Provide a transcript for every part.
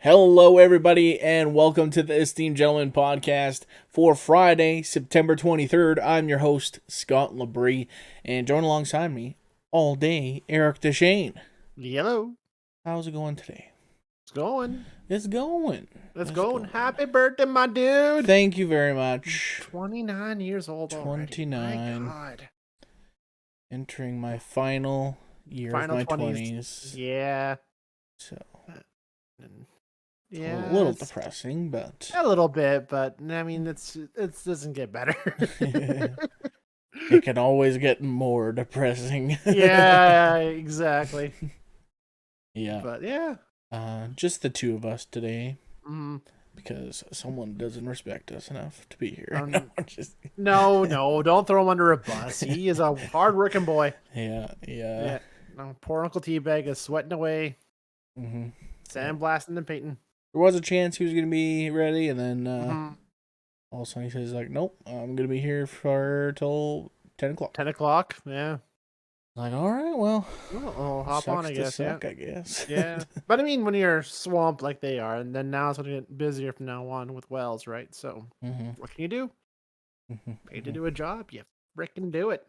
Hello, everybody, and welcome to the Esteemed Gentleman podcast for Friday, September 23rd. I'm your host, Scott Labrie, and join alongside me all day, Eric Deshane. Yellow. How's it going today? It's going. It's going. It's going. Happy birthday, my dude. Thank you very much. 29 years old 29. My God. Entering my final year of my 20s. Yeah. So, yeah. a little depressing, but... A little bit, but, I mean, it doesn't get better. It can always get more depressing. Yeah, exactly. Yeah. But, yeah. Just the two of us today. Mm-hmm. Because someone doesn't respect us enough to be here. No, don't throw him under a bus. He is a hard-working boy. Yeah. No, poor Uncle Teabag is sweating away. Mm-hmm. Sandblasting and painting. There was a chance he was going to be ready, and then all of a sudden he says, like, nope, I'm going to be here for till 10 o'clock. 10 o'clock, yeah. Like, all right, well, I'll hop on, I guess. I guess. Yeah. But I mean, when you're swamped like they are, and then now it's going to get busier from now on with Wells, right? So, what can you do? Paid to do a job, you frickin' do it.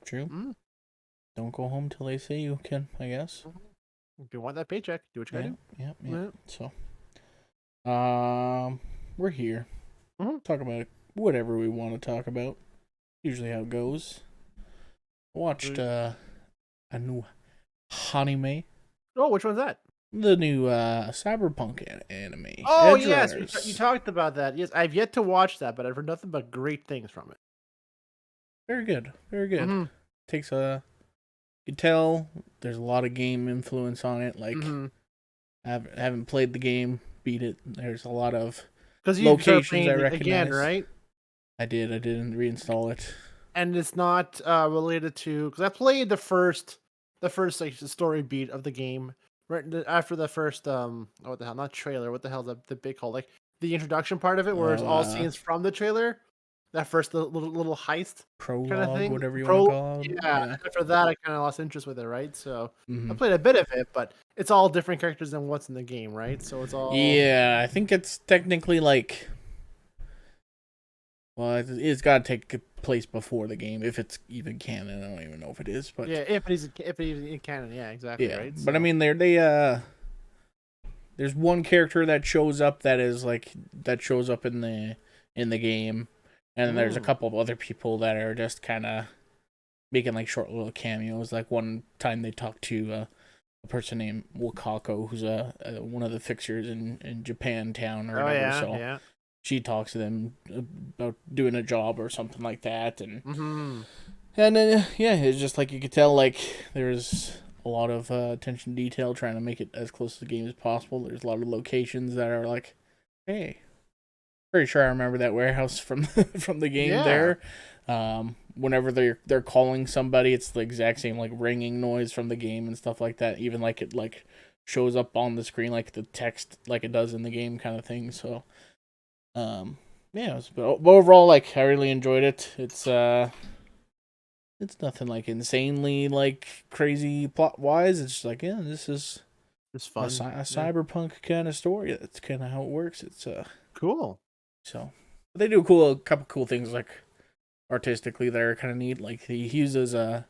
True. Don't go home till they say you can, I guess. If you want that paycheck, do what you gotta do. Yeah. So, we're here. Talk about whatever we want to talk about. Usually how it goes. Watched a new anime. Oh, which one's that? The new cyberpunk anime. Oh, yes, you talked about that. Yes, I've yet to watch that, but I've heard nothing but great things from it. Very good. Takes you can tell there's a lot of game influence on it. Like, I haven't played the game, beat it. There's a lot of locations I recognize. Again, right? I didn't reinstall it. And it's not related to, because I played the first like story beat of the game right after the first what the hell, not trailer, what the hell the big called, like the introduction part of it where it's all scenes from the trailer, that first little heist prologue, kind of thing, whatever you want to call it. Yeah. After that I kind of lost interest with it, right? So I played a bit of it, but it's all different characters than what's in the game, right? So it's all, yeah, I think it's technically like, well, it's got to take place before the game, if it's even canon. I don't even know if it is, but yeah, if it is in canon, yeah, exactly, yeah. right? So. But I mean, there's one character that shows up that shows up in the game, and then there's a couple of other people that are just kind of making like short little cameos. Like one time they talked to a person named Wakako, who's one of the fixers in Japan town or whatever. Yeah. She talks to them about doing a job or something like that, and then it's just like you could tell, like there's a lot of attention to detail, trying to make it as close to the game as possible. There's a lot of locations that are like, hey, pretty sure I remember that warehouse from from the game there. Whenever they're calling somebody, it's the exact same like ringing noise from the game and stuff like that. Even like it like shows up on the screen like the text like it does in the game kind of thing. So. But overall, like, I really enjoyed it. It's nothing like insanely like crazy plot wise. It's just like, yeah, this is it's fun, a cyberpunk kind of story. That's kind of how it works. It's cool. So they do a couple cool things like artistically that are kind of neat. Like he uses a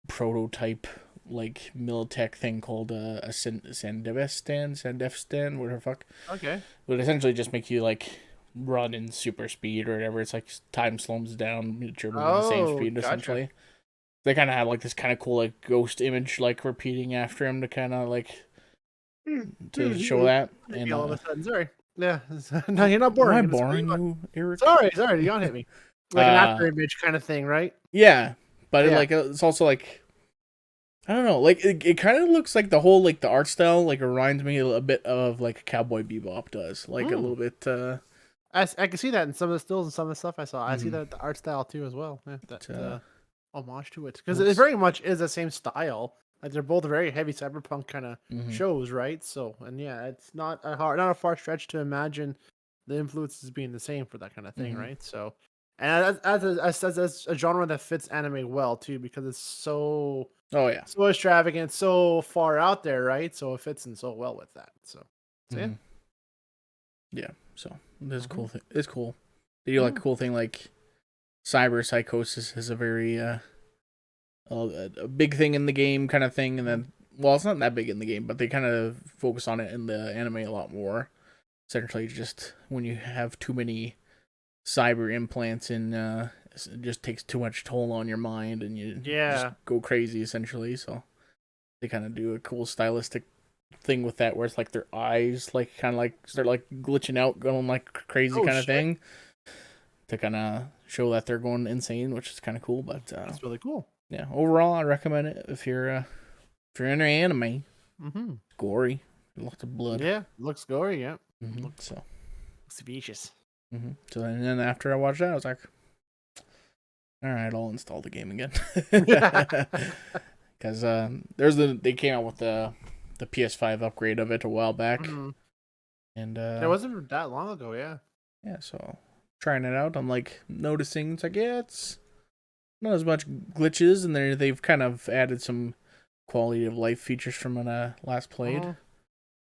prototype like Militech thing called a Sandef stand, whatever the fuck. Okay. But essentially just make you like run in super speed or whatever. It's like time slows down, you're moving the same speed essentially. Gotcha. They kind of have like this kind of cool like ghost image like repeating after him to kind of like to show that. And all of a sudden, sorry. Yeah, no, you're not boring. Am I boring you, Eric? Sorry, you don't hit me. Like an after image kind of thing, right? Yeah, but it's also like, I don't know, like it kind of looks like the whole like the art style like reminds me a bit of like Cowboy Bebop does, like a little bit. I can see that in some of the stills and some of the stuff I saw. I see that the art style too as well. Yeah, that homage to it, because it very much is the same style. Like they're both very heavy cyberpunk kind of shows, right? So, and yeah, it's not a far stretch to imagine the influences being the same for that kind of thing, right? So, And as a genre that fits anime well too, because it's Oh yeah. so extravagant, so far out there, right? So it fits in so well with that. So yeah. Hmm. Yeah. So this Mm-hmm. cool thing. It's cool. They do like a cool thing like cyber psychosis is a very a big thing in the game kind of thing, and then well, it's not that big in the game, but they kind of focus on it in the anime a lot more. Essentially, just when you have too many cyber implants and it just takes too much toll on your mind and you just Yeah. go crazy essentially. So they kind of do a cool stylistic thing with that where it's like their eyes like kind of like start like glitching out, going like crazy Oh kind of shit. thing to kind of show that they're going insane, which is kind of cool. But That's really cool. yeah, overall I recommend it if you're into anime. Mm-hmm. It's gory, lots of blood. Yeah. Looks gory. Yeah. So Looks vicious. so and then after I watched that I was like, all right, I'll install the game again. Because they came out with the PS5 upgrade of it a while back, Mm-hmm. and It wasn't that long ago. Yeah. yeah, so trying it out, I'm like noticing it's like yeah, it's not as much glitches, and they've kind of added some quality of life features from when I last played, Mm-hmm.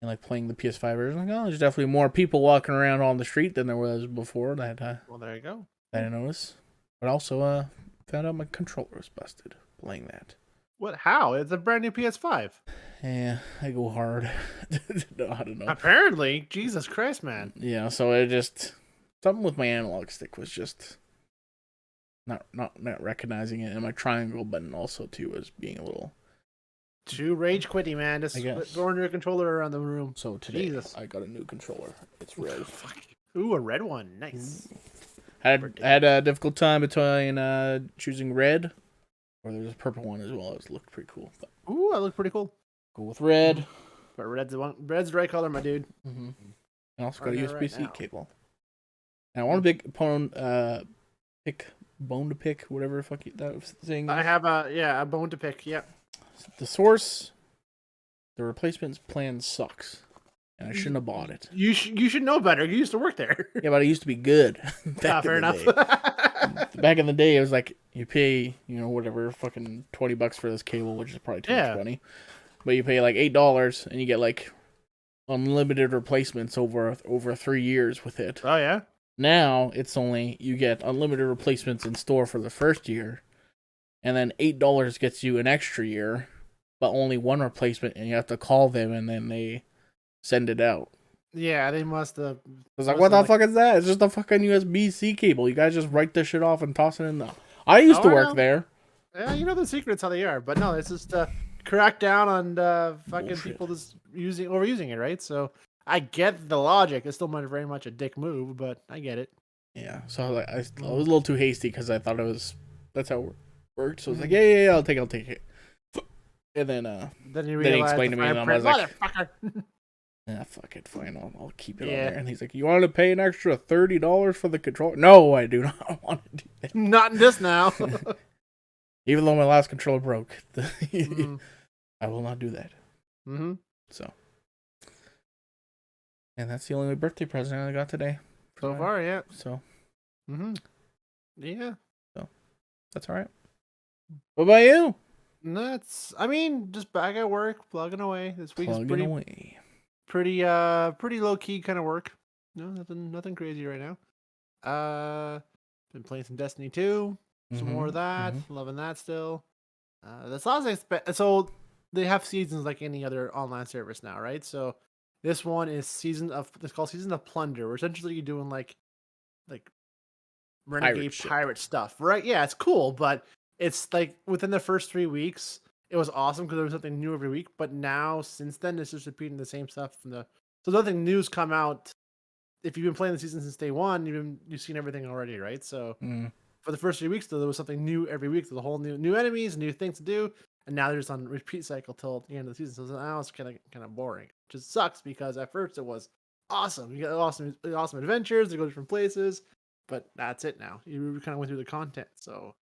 and like playing the PS5 version. Like, oh, there's definitely more people walking around on the street than there was before. Well, there you go. That I noticed, but also found out my controller was busted playing that. What? How? It's a brand new PS5. Yeah, I go hard. No, I don't know. Apparently, Jesus Christ, man. Yeah, so it just something with my analog stick was just not recognizing it, and my triangle button also too was being a little. Too rage quitty, man. Just I guess. throwing your controller around the room. So today Jesus. I got a new controller. It's red. Fuck. Ooh, a red one. Nice. I had a difficult time between choosing red, or there's a purple one as well. It looked pretty cool. But Ooh, that looked pretty cool. go with red. But red's the one. Red's the right color, my dude. Mm-hmm. And also got a Right here, USB-C right now. cable. And I want a big bone to pick, whatever the fuck that thing. I have a bone to pick. Yep. The source, the replacements plan sucks, and I shouldn't have bought it. You should know better. You used to work there. Yeah, but I used to be good. Fair enough. Back in the day, it was like you pay, whatever, fucking $20 for this cable, which is probably too much money. But you pay like $8, and you get like unlimited replacements over 3 years with it. Oh yeah. Now it's only you get unlimited replacements in store for the first year, and then $8 gets you an extra year, but only one replacement, and you have to call them, and then they send it out. Yeah, they must have. I was like, what the fuck is that? It's just a fucking USB-C cable. You guys just write this shit off and toss it in the. I used to work there. Yeah, you know the secrets how they are, but no, it's just crack down on fucking Bullshit. people just overusing it, right? So I get the logic. It's still very much a dick move, but I get it. Yeah, so I was a little too hasty because I thought that's how it worked. So I was like, yeah, I'll take it. And then you he explained to me, and I was like, motherfucker. yeah, fuck it, fine, I'll keep it on there. And he's like, you want to pay an extra $30 for the controller? No, I do not want to do that. Not in this now. Even though my last controller broke, I will not do that. Mm-hmm. So, and that's the only birthday present I got today. So far, yeah. So, yeah. So, that's all right. What about you? I mean, just back at work, plugging away. This week is pretty low key kind of work. No, nothing crazy right now. Been playing some Destiny 2, some more of that. Loving that still. That's all I expect. So they have seasons like any other online service now, right? So this one is it's called Season of Plunder. Where essentially you're doing like renegade pirate stuff, right? Yeah, it's cool, but it's like within the first 3 weeks, it was awesome because there was something new every week. But now, since then, it's just repeating the same stuff so nothing new's come out. If you've been playing the season since day one, you've seen everything already, right? So for the first 3 weeks, though, there was something new every week. There's a whole new enemies, new things to do, and now they're just on repeat cycle till the end of the season. So now it's kind of boring, which just sucks because at first it was awesome. You got awesome adventures. They go different places, but that's it now. You kind of went through the content, so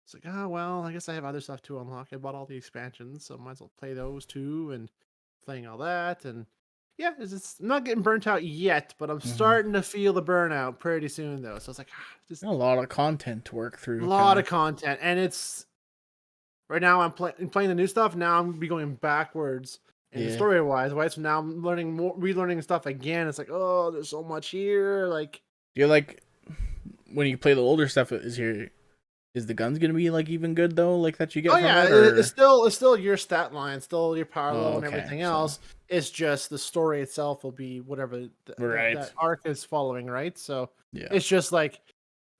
it's like, oh well, I guess I have other stuff to unlock. I bought all the expansions, so might as well play those too, and playing all that, and yeah, I'm not getting burnt out yet, but I'm Mm-hmm. starting to feel the burnout pretty soon though. So it's like just A lot of content to work a through, lot kind of of. content, and it's right now I'm playing the new stuff. Now I'm be going backwards in the Yeah. story wise, right? So now I'm learning more, relearning stuff again. It's like, oh, there's so much here. Like, Do you like when you play the older stuff? Is the guns gonna be like even good though, like that you oh get from yeah, it, or it's still your stat line, still your power oh level and okay, everything so else. It's just the story itself will be whatever right, that arc is following, right? So yeah, it's just like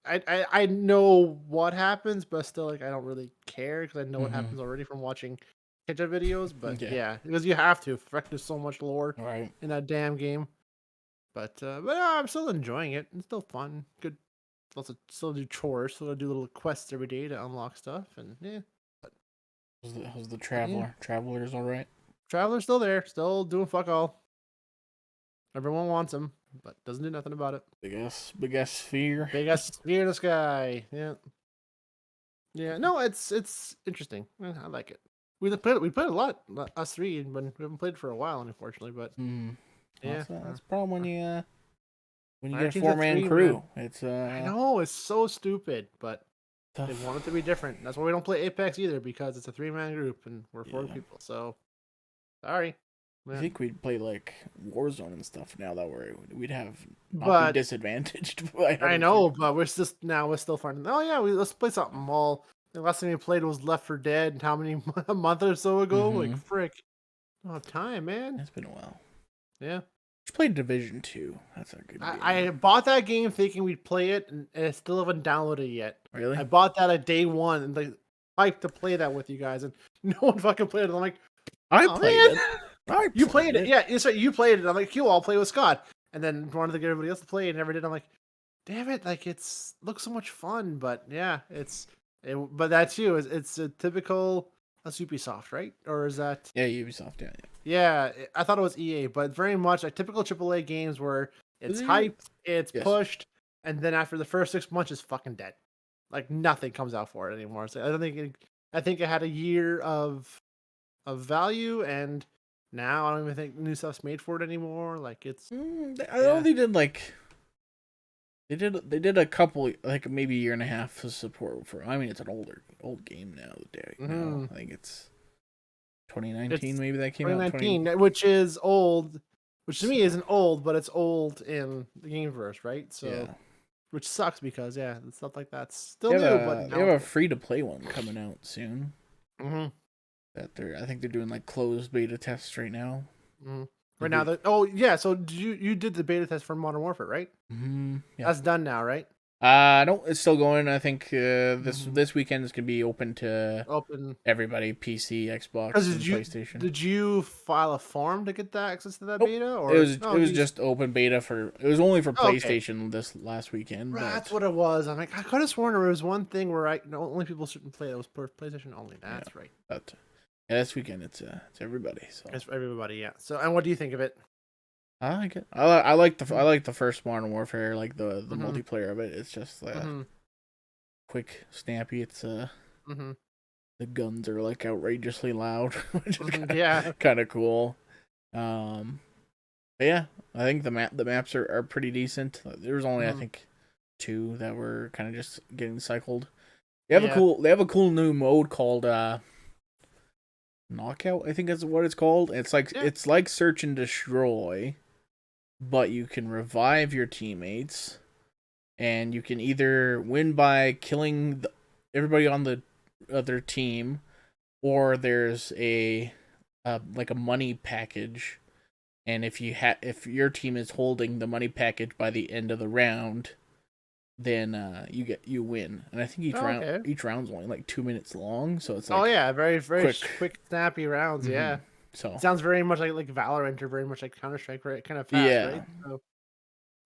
I know what happens, but still like I don't really care because I know what mm-hmm. happens already from watching catch up videos. But Yeah, yeah, because you have to. Frick, there's so much lore right. in that damn game. But yeah, I'm still enjoying it. It's still fun. Good. Also, still do chores. Still do little quests every day to unlock stuff. And yeah, but, How's the but yeah, Traveler's all right? Traveler's still there. Still doing fuck all. Everyone wants him, but doesn't do nothing about it. Big ass sphere. Big ass spear in the sky. Yeah. Yeah, no, it's interesting. I like it. We played a lot, us three, but we haven't played for a while, unfortunately. But Mm. yeah, That's the problem when you our get a team's a 4-man three man. crew. It's I know it's so stupid, but they tough. want it to be different. That's why we don't play Apex either because it's a 3-man group and we're four Yeah, people. So sorry, I yeah. think we'd play like Warzone and stuff now that we'd have not be But disadvantaged by I having three know, people. but we're still finding. Oh yeah, let's play something. Well, the last time we played was Left for Dead, and how many a month or so ago? Like Mm-hmm. frick, I don't have time, man. It's been a while. Yeah. Just played Division 2. That's a good I game. bought that game thinking we'd play it, and I still haven't downloaded it yet. Really? I bought that at day one, and like hyped to play that with you guys, and no one fucking played it. I'm like, I oh played it. man, I you played played it, it. yeah, it's right, you played it. I'm like, cool, I'll play with Scott, and then wanted to get everybody else to play, and never did. I'm like, damn it, like it's looks so much fun, but yeah, but that too is it's a typical that's Ubisoft, right? Or is that Yeah, Ubisoft. Yeah, yeah, I thought it was EA, but very much like typical AAA games where it's yeah. hyped, it's Yes. pushed, and then after the first 6 months, it's fucking dead. Like nothing comes out for it anymore. So I don't think I think it had a year of value, and now I don't even think new stuff's made for it anymore. Like it's I yeah, only did like they did a couple like maybe a year and a half of support for. I mean, it's an old game now. Now hmm I think it's 2019 it's maybe that came out. 2019, which is old, which to me So isn't old, but it's old in the gameverse, right? So yeah, which sucks because yeah, stuff like that's still new, but they now have it's a old. free to play one coming out soon. Mhm. That I think they're doing like closed beta tests right now. Mhm. The Right now, big, oh yeah. So you did the beta test for Modern Warfare, right? yeah. That's done now, right? No, it's still going. I think Hmm. this weekend is gonna be open to Open. everybody: PC, Because Xbox, and PlayStation. did you file a form to get the access to that Nope. beta or It no? was You just just open beta for. It was only for oh, okay. PlayStation this last weekend, That's but what it was. I'm like I could have sworn there was one thing where only people shouldn't play that was for PlayStation only. yeah, That's right. but yeah, this weekend it's everybody. So It's for everybody. Yeah. So and what do you think of it? I like it. I like the first Modern Warfare, like the Mm-hmm. multiplayer of it. It's just Mm-hmm. quick, snappy. It's Mm-hmm. the guns are like outrageously loud, which is Mm-hmm. Yeah. kind of cool. But yeah, I think the maps are pretty decent. There was only I Mm-hmm. think two that were kind of just getting cycled. Yeah. They have a cool new mode called Knockout. I think that's what it's called. Yeah. It's like Search and Destroy, but you can revive your teammates, and you can either win by killing everybody on the other team, or there's like a money package, and if your team is holding the money package by the end of the round, then you win. And I think Oh, okay. each round's only like 2 minutes long, so it's Oh like yeah. Very quick. quick, snappy rounds. Mm-hmm. Yeah. So Sounds very much like Valorant or very much like Counter Strike, right? Kind of fast, right? yeah, So,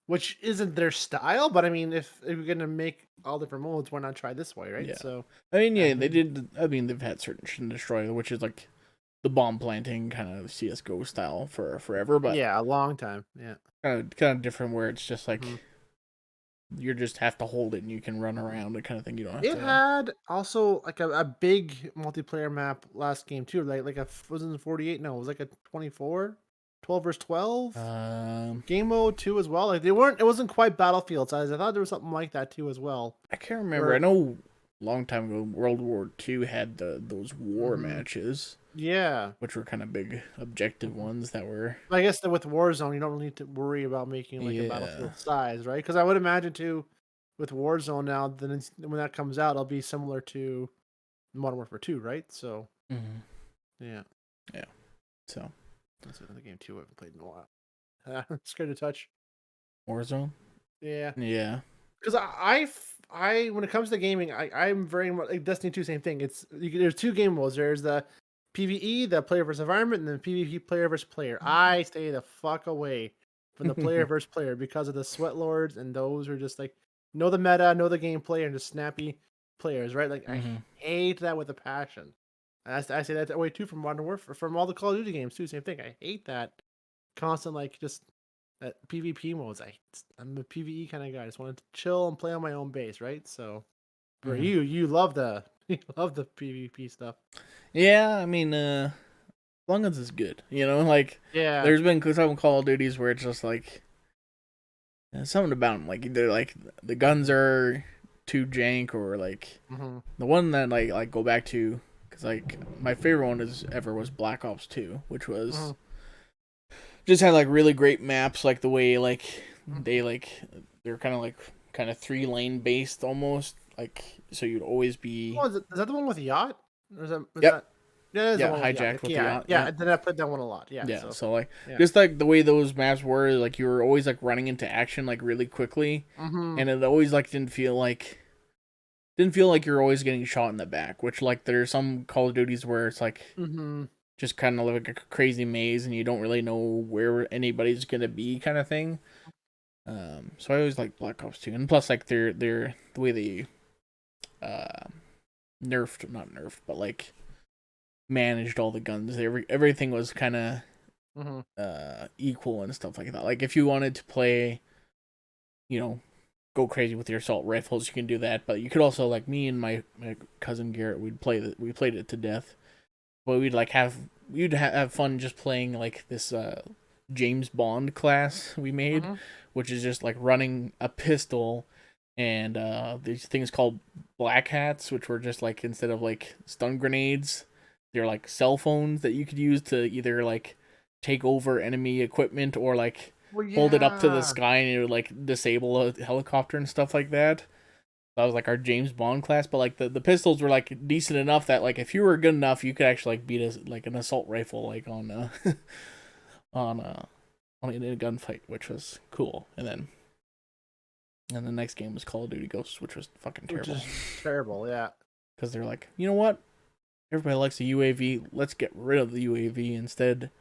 which isn't their style, but I mean, if you're gonna make all different modes, why not try this way, right? yeah. So, I mean, yeah, yeah, they did. I mean, they've had Search and Destroy, which is like the bomb planting kind of CS:GO style for forever, but yeah, a long time, yeah. kind of different where it's just Hmm. like you just have to hold it and you can run around and kind of thing. You don't have It to. had also like a big multiplayer map last game too, like wasn't it 48? No, it was like a 24. 12 versus 12. Um, Game mode 2 as well. Like they weren't. It wasn't quite Battlefield size. I thought there was something like that too as well. I can't remember. Where, I know a long time ago, World War II had those war matches, yeah. which were kind of big objective ones that were. I guess that with Warzone, you don't really need to worry about making like a Yeah. Battlefield size, right? Because I would imagine too, with Warzone now, then when that comes out, it'll be similar to Modern Warfare 2, right? So Mhm. yeah, Yeah. So that's another game too I haven't played in a while. Scared to touch. Warzone. Yeah, Yeah. because when it comes to gaming, I'm very much like Destiny 2, same thing. There's two game modes. There's the PvE, the player versus environment, and then PvP, player versus player. I stay the fuck away from the player versus player because of the sweat lords, and those are just like know the meta, know the gameplay, and just snappy players, right? Like I Mhm. hate that with a passion. And I say that way too from Modern Warfare, from all the Call of Duty games too. Same thing. I hate that constant like just that PvP modes. I'm a PvE kind of guy. I just want to chill and play on my own base, right? So for Mhm. you love the you love the PvP stuff. Yeah. I mean, long as it's good, like Yeah. there's been some Call of Duties where it's just like something about them, like either like the guns are too jank or like Mm-hmm. the one that like go back to because like my favorite one is ever was Black Ops 2, which Mm-hmm. was just had like really great maps, like the way like they like they're kind of 3 lane based almost, like so you'd always be. Oh, is that the one with the yacht? Or is Yep. that yeah, that is the Yeah, one with the yacht. hijacked Like, with the yeah, yacht. yeah. Yeah. Then I played that one a lot. Yeah, Yeah, so so like yeah. just like the way those maps were, like you were always like running into action like really quickly, Mm-hmm. and it always like didn't feel like you're always getting shot in the back. Which like there's some Call of Duties where it's like Mm-hmm. just kind of like a crazy maze, and you don't really know where anybody's gonna be, kind of thing. So I always like Black Ops 2, and plus like they're the way they uh nerfed, not nerfed, but like managed all the guns. Everything was kind of Mm-hmm. equal and stuff like that. Like if you wanted to play, you know, go crazy with your assault rifles, you can do that. But you could also, like me and my cousin Garrett, we played it to death. But we'd have fun just playing like this James Bond class we made, Mm-hmm. which is just like running a pistol and these things called black hats, which were just like instead of like stun grenades, they're like cell phones that you could use to either like take over enemy equipment or like Well, hold it up to the yeah. sky and it would like disable a helicopter and stuff like that. That was like our James Bond class, but like the pistols were like decent enough that like if you were good enough, you could actually like beat like an assault rifle like on on uh in a gunfight, which was cool. And the next game was Call of Duty Ghosts, which was fucking Which terrible is terrible. Yeah. because they're like, you know what? Everybody likes a UAV. Let's get rid of the UAV instead.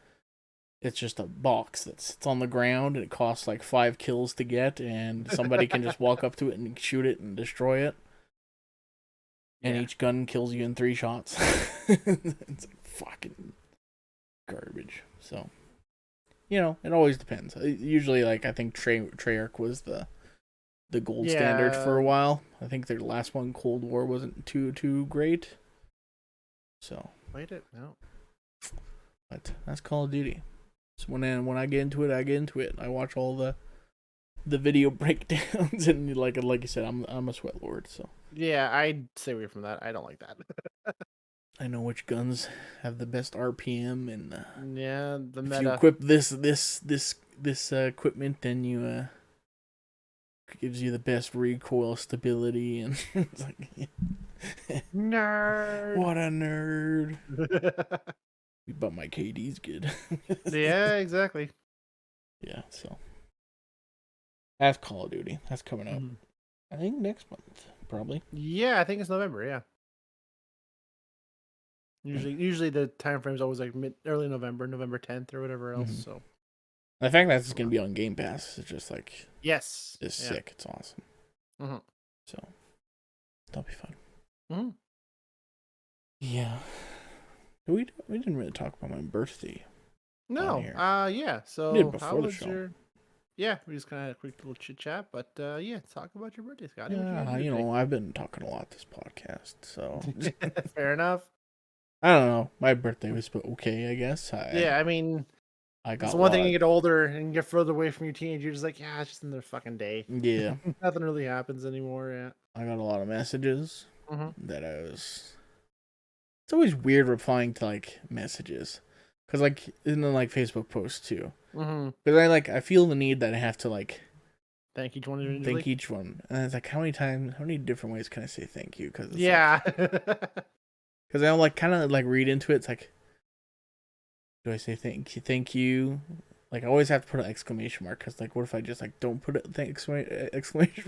It's just a box that sits on the ground and it costs like 5 kills to get, and somebody can just walk up to it and shoot it and destroy it. And Yeah. each gun kills you in 3 shots. It's like fucking garbage. So, it always depends. Usually, like I think Treyarch was the gold standard for Yeah. a while. I think their last one, Cold War, wasn't too great. So, Played it. No. but that's Call of Duty. So when I get into it, I get into it. I watch all the video breakdowns and like you said, I'm a sweat lord, so Yeah, I'd stay away from that. I don't like that. I know which guns have the best RPM, and Yeah, the if you meta. equip this equipment, then you gives you the best recoil stability, and it's like Nerd. what a nerd. But my KD's good. Yeah, exactly. Yeah, so that's Call of Duty. That's coming up. Mhm. I think next month, probably. Yeah, I think it's November. Yeah. Usually the time frame is always like early November, November 10th or whatever else. Mhm. So The fact that it's gonna be on Game Pass is just like yes, is yeah. sick. It's awesome. Mm-hmm. So that'll be fun. Mm-hmm. Yeah. We didn't really talk about my birthday. No, here. yeah. So We did how before the was show. your? Yeah, we just kind of had a quick little chit chat, but yeah, talk about your birthday, Scotty. What Yeah, you do I've been talking a lot this podcast, so today? Fair enough. I don't know. My birthday was okay, I guess. Yeah, I mean, I It's got the a one thing lot. you get older and get further away from your teenage. You're just like, yeah, it's just another fucking day. Yeah, Nothing really happens anymore. Yeah. I got a lot of messages Mm-hmm. that I was. It's always weird replying to like messages, cause like in the like Facebook posts too. Mm-hmm. Cause I feel the need that I have to like Thank each one individually. thank each one, and it's like how many different ways can I say thank you? Cause it's Yeah. cause I like kind of like read into it. It's like, do I say thank you? Like I always have to put an exclamation mark, cause like what if I just like don't put an exclamation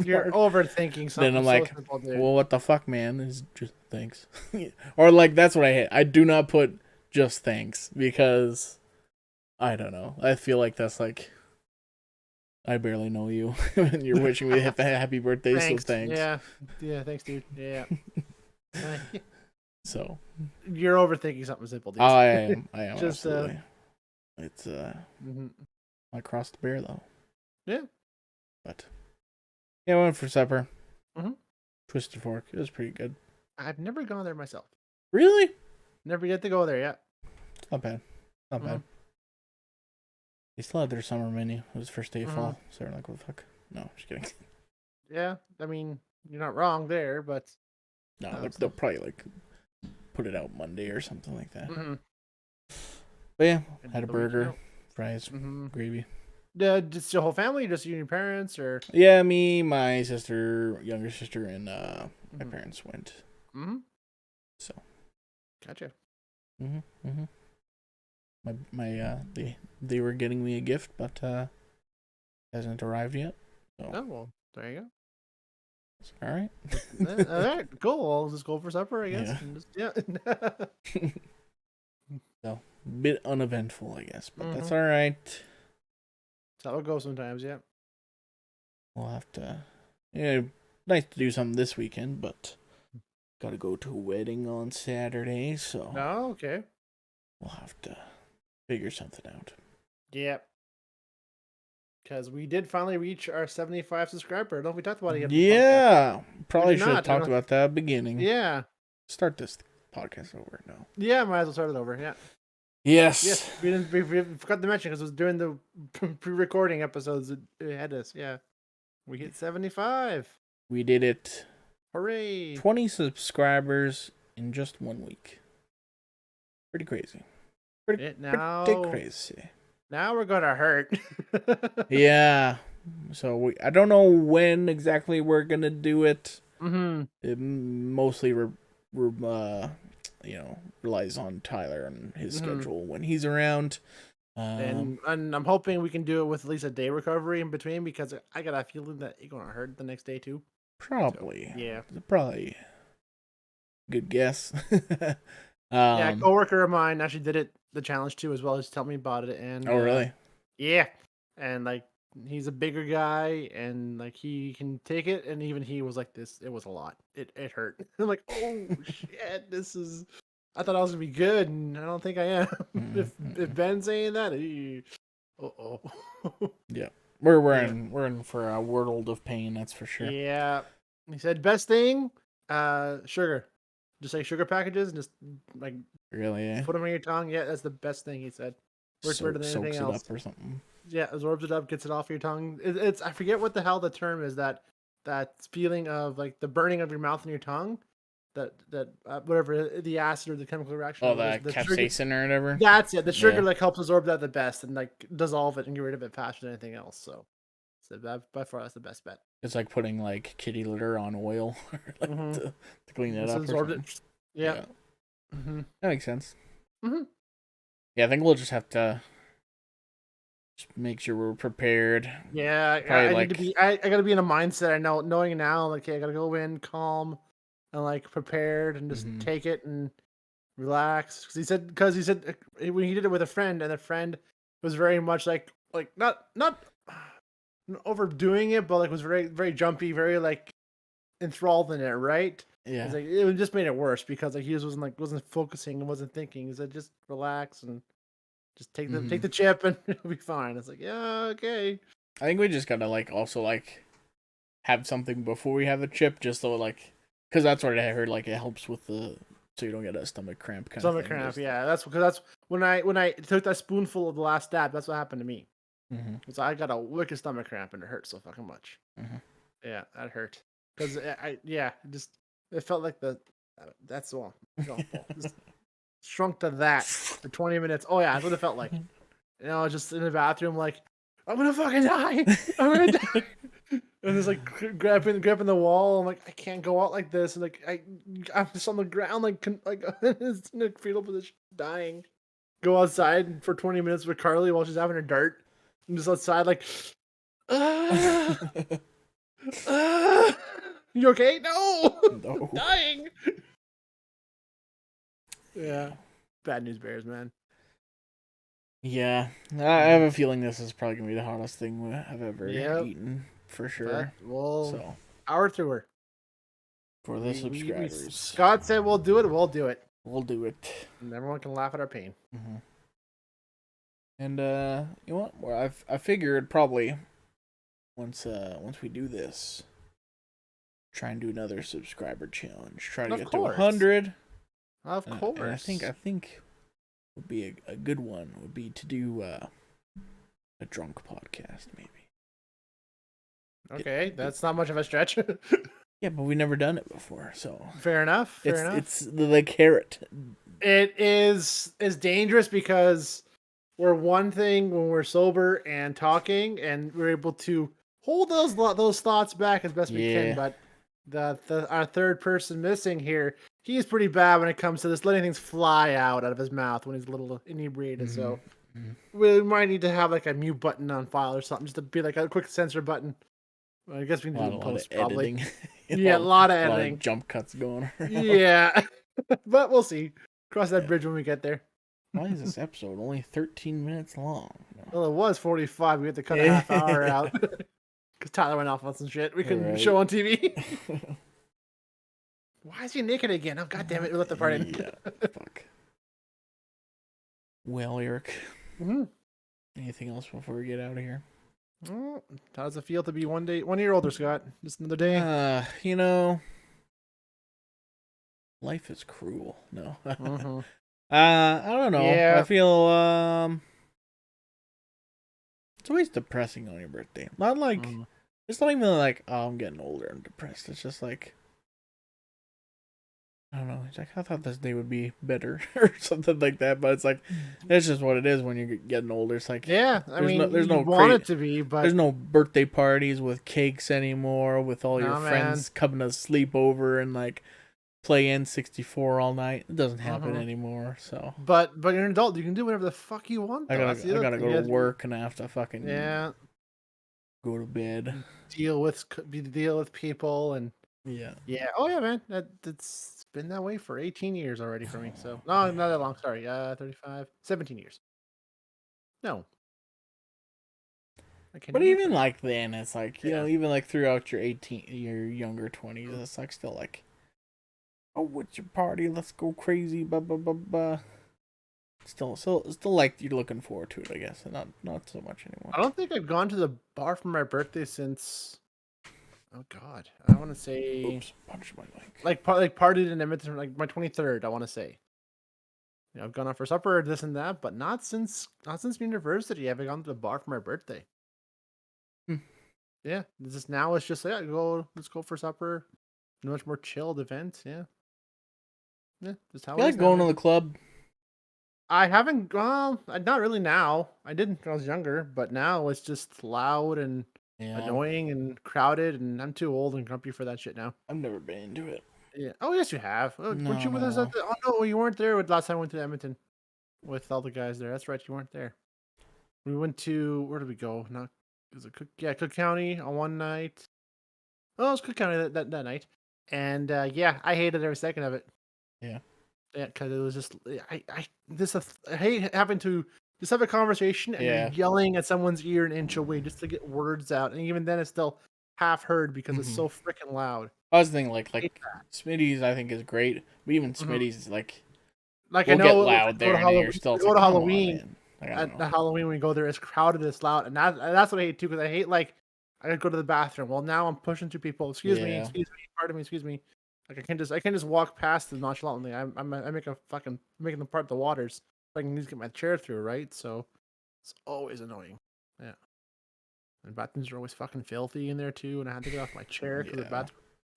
You're mark? overthinking Then something I'm so like, simple, dude. well, what the fuck, man? Is just thanks, or like that's what I hate. I do not put just thanks because I don't know. I feel like that's like I barely know you, and you're wishing me a happy birthday, so Thanks. thanks. Yeah. Yeah. Thanks, dude. Yeah. So You're overthinking something simple, dude. I am Just absolutely. It's mhm. I crossed the bear though, Yeah. but yeah, I went for supper. Mhm. Twisted fork. It was pretty good. I've never gone there myself. Really? Never get to go there yet. Not bad. Not bad. They still had their summer menu. It was first day of fall. So they're like, what the fuck? No, just kidding. Yeah. I mean, you're not wrong there, but No, they'll probably like put it out Monday or something like that. mm-hmm. But yeah, had a burger, fries, Mm-hmm. gravy. Just your whole family, just you and your parents, or Yeah, me, my sister, younger sister, and my parents went. Mm-hmm. So. Gotcha. They were getting me a gift, but hasn't arrived yet. So. Oh well, there you go. All right. All right, cool. I'll just go for supper, I guess. Yeah. Yeah. So, a bit uneventful, I guess, but that's all right. That's how it goes sometimes. Yeah. We'll have to. Yeah, nice to do something this weekend, but got to go to a wedding on Saturday, so. Oh, okay. We'll have to figure something out. Yep. Because we did finally reach our 75 subscriber. I don't know if we talked about it yet. Yeah. Probably should have talked about that at the beginning. Yeah. Start this podcast over now. Yeah, might as well start it over. Yeah. Yes. Yes. We forgot to mention because it was during the pre-recording episodes it had us. Yeah. We hit 75. We did it. Hooray. 20 subscribers in just 1 week. Pretty crazy. Pretty crazy. Now we're gonna hurt. Yeah. So I don't know when exactly we're gonna do it. It mostly relies on Tyler and his schedule when he's around. And I'm hoping we can do it with at least a day recovery in between because I got a feeling that it's gonna hurt the next day too. Probably. So, yeah. Probably. Good guess. Yeah, a coworker of mine actually did the challenge too as well. Just tell me about it. And oh really? Yeah. And like he's a bigger guy and like he can take it, and even he was like this. It was a lot. It hurt. I'm like, oh shit, this is. I thought I was gonna be good, and I don't think I am. If Ben's saying that, yeah, we're in for a world of pain. That's for sure. Yeah, he said best thing, sugar. Just like sugar packages, and just like really, put them on your tongue. Yeah, that's the best thing he said. Works better than anything else. Soaks it up or something. Yeah, absorbs it up, gets it off your tongue. It's I forget what the hell the term is. That feeling of like the burning of your mouth and your tongue. That whatever the acid or the chemical reaction. Oh, the capsaicin or whatever. That's it. The sugar like helps absorb that the best and like dissolve it and get rid of it faster than anything else. So that by far that's the best bet. It's like putting like kitty litter on oil to clean it up. Absorb it. Yeah. That makes sense. Yeah, I think we'll just have to just make sure we're prepared. Yeah, I need to be. I gotta be in a mindset. I know, knowing now, like, okay, I gotta go in calm and like prepared and just take it and relax. Because he said when he did it with a friend, and the friend was very much like not overdoing it, but like was very very jumpy, very like enthralled in it, right? Yeah. It's like it just made it worse because like he wasn't focusing and wasn't thinking. He said just relax and just take the chip and it'll be fine. It's like, yeah, okay. I think we just gotta like also like have something before we have the chip, just so like, because that's what I heard. Like it helps with the so you don't get a stomach cramp kind of Stomach thing. cramp. Just, Yeah, that's because that's when I took that spoonful of the last stab. That's what happened to me. So I got a wicked stomach cramp and it hurt so fucking much. Yeah, that hurt because it felt like that's all. Just shrunk to that for 20 minutes. Oh yeah, that's what it felt like. You know, just in the bathroom, like I'm gonna fucking die. I'm gonna die. And it's like grabbing the wall. I'm like, I can't go out like this. And like I'm just on the ground, like it's in a fetal position, dying. Go outside for 20 minutes with Carly while she's having her dart. I'm just outside, like, ah, ah. You okay? No, no. dying. Yeah, bad news bears, man. Yeah, I have a feeling this is probably gonna be the hottest thing I've ever eaten for sure. But we'll So hour through her. for the subscribers, Scott said we'll do it. We'll do it. we'll do it, and everyone can laugh at our pain. And you know what? Well, I figured probably once we do this, try and do another subscriber challenge. Try to get to 100. Of course. And I think would be a good one would be to do a drunk podcast maybe. Okay, that's not much of a stretch. Yeah, but we've never done it before, so fair enough. It's the carrot. It is dangerous because we're one thing when we're sober and talking, and we're able to hold those thoughts back as best we can. But our third person missing here, he's pretty bad when it comes to this, letting things fly out of his mouth when he's a little inebriated. So we might need to have like a mute button on file or something, just to be like a quick censor button. I guess we can do it in post, probably. Yeah, a lot of editing. A lot of jump cuts going around. Yeah. But we'll see. Cross that bridge when we get there. Why is this episode only 13 minutes long? Well, it was 45. We had to cut a half hour out. Because Tyler went off on some shit we couldn't show on TV. Why is he naked again? Oh, God damn it. We let the part in. Yeah, fuck. Well, Eric. Anything else before we get out of here? How does it feel to be 1 year older, Scott? Just another day? You know, life is cruel. No. I don't know. Yeah. I feel it's always depressing on your birthday. Not like it's not even like, oh, I'm getting older and depressed. It's just like, I don't know. It's like, I thought this day would be better or something like that. But it's like, it's just what it is when you're getting older. It's like, yeah, there's no want it to be, but there's no birthday parties with cakes anymore, with all your friends coming to sleep over and like play N64 all night. It doesn't happen anymore. So, but you're an adult. You can do whatever the fuck you want. I gotta go to work and I have to fucking go to bed. Deal with people and yeah. Oh yeah, man. It's been that way for 18 years already for me. So no, not that long. Sorry, 35, 17 years. No. But even like then, it's like, you know, even like throughout your younger 20s, it's like still like, oh, what's your party? Let's go crazy, blah blah blah blah. Still like you're looking forward to it, I guess, and not so much anymore. I don't think I've gone to the bar for my birthday since. Oh God, I want to say. Oops, punched my mic. Like partied in Edmonton, like my 23rd. I want to say. You know, I've gone out for supper, this and that, but not since university have I gone to the bar for my birthday. Yeah, it's just let's go for supper. A much more chilled event. Yeah. Just how. You like going to the club? I haven't. Well, not really now. I didn't when I was younger, but now it's just loud and annoying and crowded, and I'm too old and grumpy for that shit now. I've never been into it. Yeah. Oh yes, you have. Weren't you with us at the? Oh no, you weren't there last time I went to Edmonton with all the guys there. That's right, you weren't there. We went to where did we go? Cook County on one night. Oh, it was Cook County that night, and I hated every second of it. Yeah. Yeah, because it was just I hate having to just have a conversation and you're yelling at someone's ear an inch away just to get words out, and even then it's still half heard because it's so freaking loud. I was thinking like Smitty's I think is great, but even Smitty's like I know get loud there and you're still go to Halloween. At Halloween when we go there, it's crowded, it's loud, and that's what I hate too, because I hate like I gotta go to the bathroom. Well, now I'm pushing through people. Excuse me, pardon me, excuse me. Like I can't just walk past them nonchalantly. I make a fucking making them part of the waters. I can just get my chair through, right? So it's always annoying. Yeah. And bathrooms are always fucking filthy in there too, and I had to get off my chair because Yeah.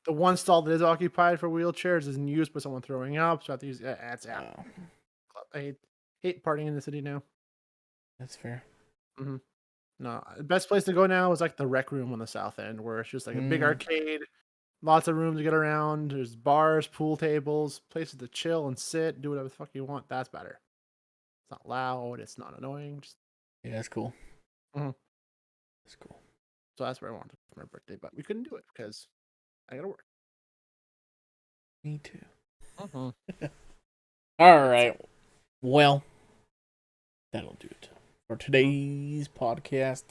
the one stall that is occupied for wheelchairs isn't used by someone throwing up, so I have to use it's Oh, I hate partying in the city now. that's fair. hmm No, the best place to go now is like the rec room on the south end, where it's just like a big arcade, lots of room to get around. There's bars, pool tables, places to chill and sit, do whatever the fuck you want. That's better. It's not loud. It's not annoying. Just Yeah, that's cool. Mhm. That's cool. So that's where I wanted for my birthday, but we couldn't do it because I gotta work. Me too. Mm-hmm. All right. Well, that'll do it for today's podcast.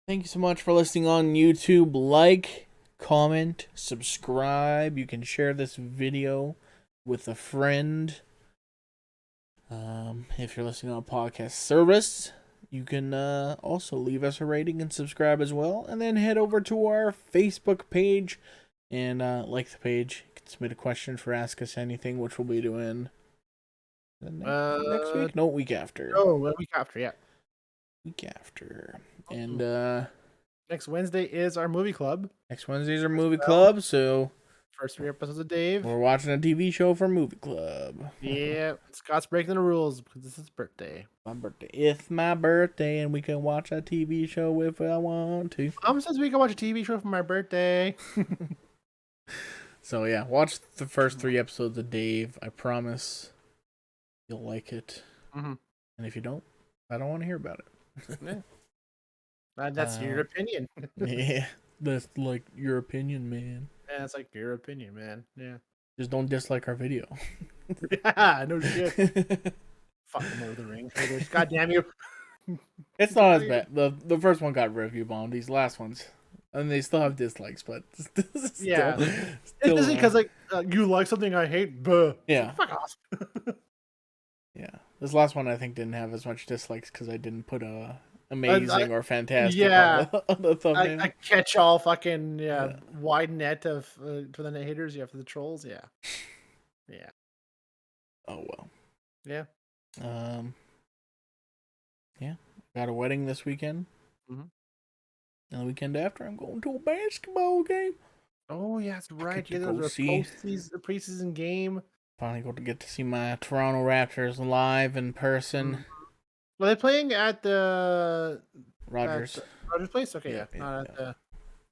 Thank you so much for listening on YouTube. Like, comment, subscribe. You can share this video with a friend. If you're listening on a podcast service, you can also leave us a rating and subscribe as well. And then head over to our Facebook page and like the page. You can submit a question for Ask Us Anything, which we'll be doing next week? No, week after. Oh, a week after, yeah. Week after. And next Wednesday is our movie club. next Wednesday's our movie club, so First 3 episodes of Dave. we're watching a TV show for movie club. Yeah, Scott's breaking the rules because this is his birthday. My birthday. It's my birthday, and we can watch a TV show if I want to. Mom says we can watch a TV show for my birthday. So yeah, watch the first 3 episodes of Dave. I promise you'll like it. Mm-hmm. And if you don't, I don't want to hear about it. Yeah. That's your opinion. Yeah, that's like your opinion, man. Yeah, it's like your opinion, man. Yeah. Just don't dislike our video. Yeah, no shit. Fucking Lord of the Rings. God damn you. It's not as bad. The first one got review bombed. These last ones, and they still have dislikes, but Yeah. It's because like you like something I hate. Buh. Yeah. Fuck off. Yeah. This last one I think didn't have as much dislikes because I didn't put a amazing or fantastic on the thumbnail. I catch all fucking wide net of for the haters. Yeah, for the trolls. Yeah. Yeah. Oh well. Yeah. Yeah. Got a wedding this weekend. Mm-hmm. And the weekend after, I'm going to a basketball game. Oh yeah, that's right. Yeah, go there's a preseason game. Finally get to see my Toronto Raptors live in person. Mm-hmm. Were they playing at the Rogers place? Okay, yeah.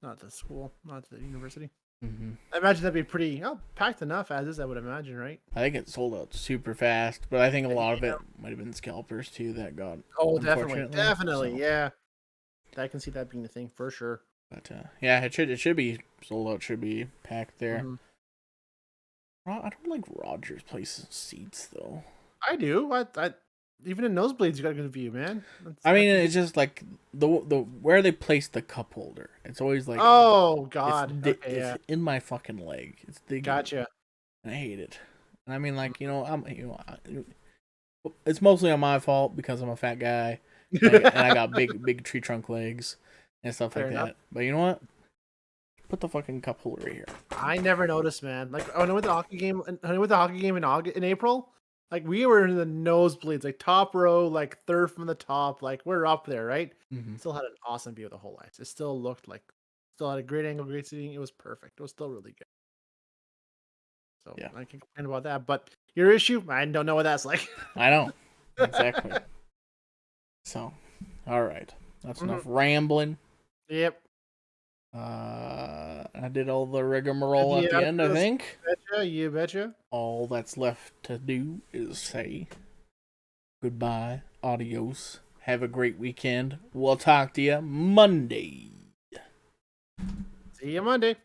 Not the school, not the university. Mm-hmm. I imagine that'd be pretty packed enough as is. I would imagine, right? I think it sold out super fast, but I think a lot of it might have been scalpers too that got. Oh, definitely, so. Yeah. I can see that being the thing for sure. But yeah, it should be sold out. Should be packed there. Mm-hmm. I don't like Rogers Place's seats though. I do. I even in nosebleeds, you got a good view, man. It's just like the where they place the cup holder. It's always like, oh god, it's in my fucking leg. It's digging. Gotcha. And I hate it. And I mean, like it's mostly on my fault because I'm a fat guy and I got big tree trunk legs and stuff like that. But you know what? Put the fucking cup holder right here. I never noticed, man. Like when I went to the hockey game, in April. Like we were in the nosebleeds, like top row, like third from the top. Like we're up there, right? Mm-hmm. Still had an awesome view of the whole ice. It still looked like, still had a great angle, great seating. It was perfect. It was still really good. So yeah, I can complain about that. But your issue, I don't know what that's like. I know exactly. So, all right, that's enough rambling. Yep. I did all the rigmarole at the end, I think. You betcha. All that's left to do is say goodbye, adios, have a great weekend. We'll talk to you Monday. See you Monday.